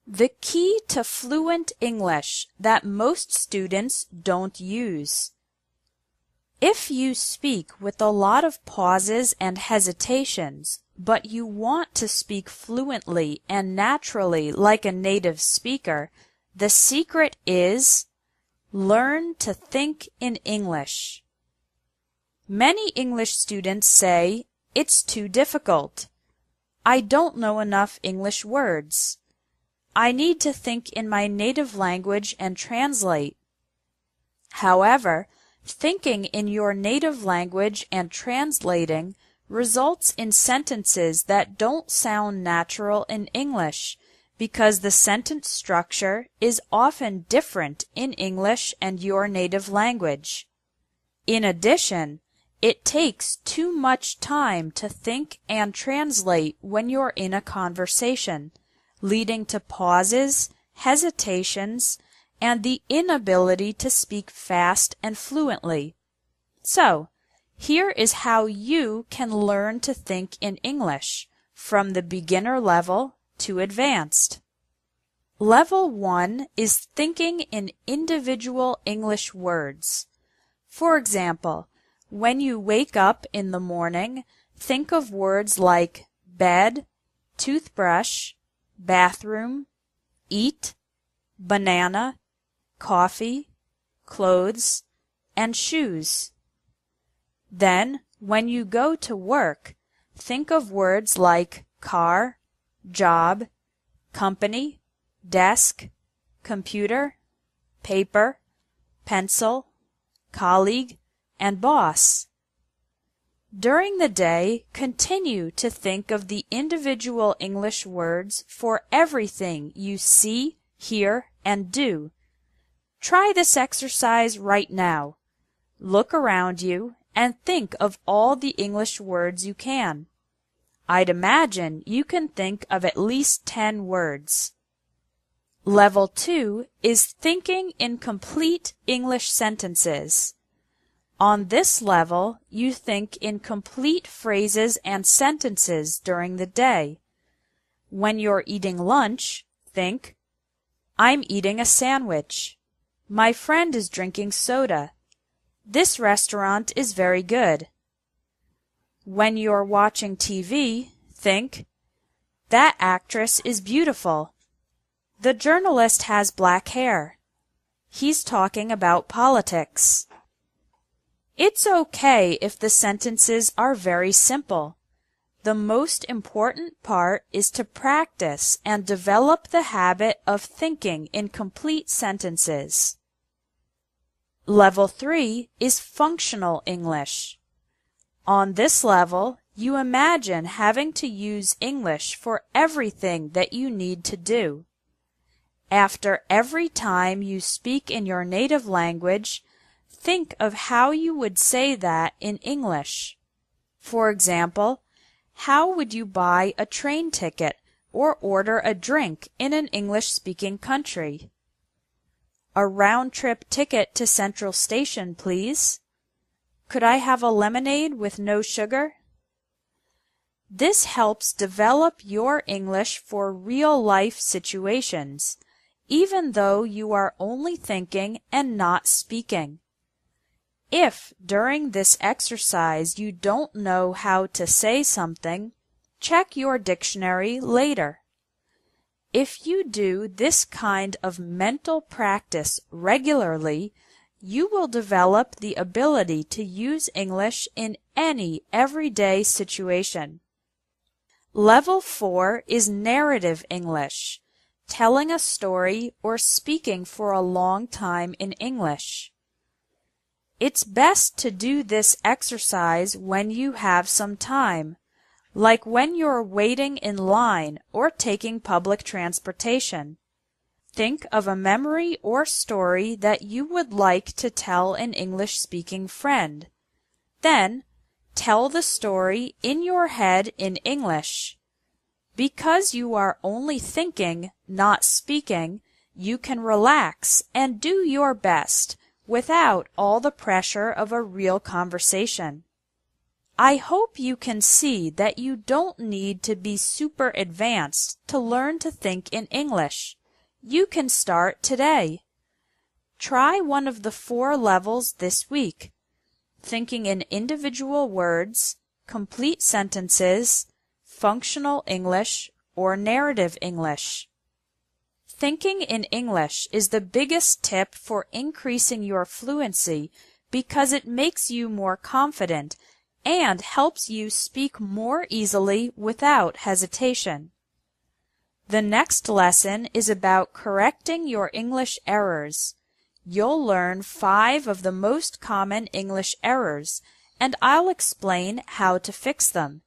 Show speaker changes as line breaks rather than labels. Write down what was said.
The key to fluent English that most students don't use. If you speak with a lot of pauses and hesitations, but you want to speak fluently and naturally like a native speaker, the secret is learn to think in English. Many English students say, "It's too difficult. I don't know enough English words. I need to think in my native language and translate." However, thinking in your native language and translating results in sentences that don't sound natural in English because the sentence structure is often different in English and your native language. In addition, it takes too much time to think and translate when you're in a conversation, leading to pauses, hesitations, and the inability to speak fast and fluently. So, here is how you can learn to think in English from the beginner level to advanced. Level 1 is thinking in individual English words. For example, when you wake up in the morning, think of words like bed, toothbrush, bathroom, eat, banana, coffee, clothes, and shoes. Then, when you go to work, think of words like car, job, company, desk, computer, paper, pencil, colleague, and boss. During the day, continue to think of the individual English words for everything you see, hear, and do. Try this exercise right now. Look around you and think of all the English words you can. I'd imagine you can think of at least 10 words. Level 2 is thinking in complete English sentences. On this level, you think in complete phrases and sentences during the day. When you're eating lunch, think, "I'm eating a sandwich. My friend is drinking soda. This restaurant is very good." When you're watching TV, think, "That actress is beautiful. The journalist has black hair. He's talking about politics." It's okay if the sentences are very simple. The most important part is to practice and develop the habit of thinking in complete sentences. Level 3 is functional English. On this level, you imagine having to use English for everything that you need to do. After every time you speak in your native language, think of how you would say that in English. For example, how would you buy a train ticket or order a drink in an English-speaking country? "A round-trip ticket to Central Station, please. Could I have a lemonade with no sugar?" This helps develop your English for real-life situations, even though you are only thinking and not speaking. If during this exercise you don't know how to say something, check your dictionary later. If you do this kind of mental practice regularly, you will develop the ability to use English in any everyday situation. Level 4 is narrative English, telling a story or speaking for a long time in English. It's best to do this exercise when you have some time, like when you're waiting in line or taking public transportation. Think of a memory or story that you would like to tell an English-speaking friend. Then, tell the story in your head in English. Because you are only thinking, not speaking, you can relax and do your best without all the pressure of a real conversation. I hope you can see that you don't need to be super advanced to learn to think in English. You can start today. Try one of the 4 levels this week: thinking in individual words, complete sentences, functional English, or narrative English. Thinking in English is the biggest tip for increasing your fluency because it makes you more confident and helps you speak more easily without hesitation. The next lesson is about correcting your English errors. You'll learn 5 of the most common English errors, and I'll explain how to fix them.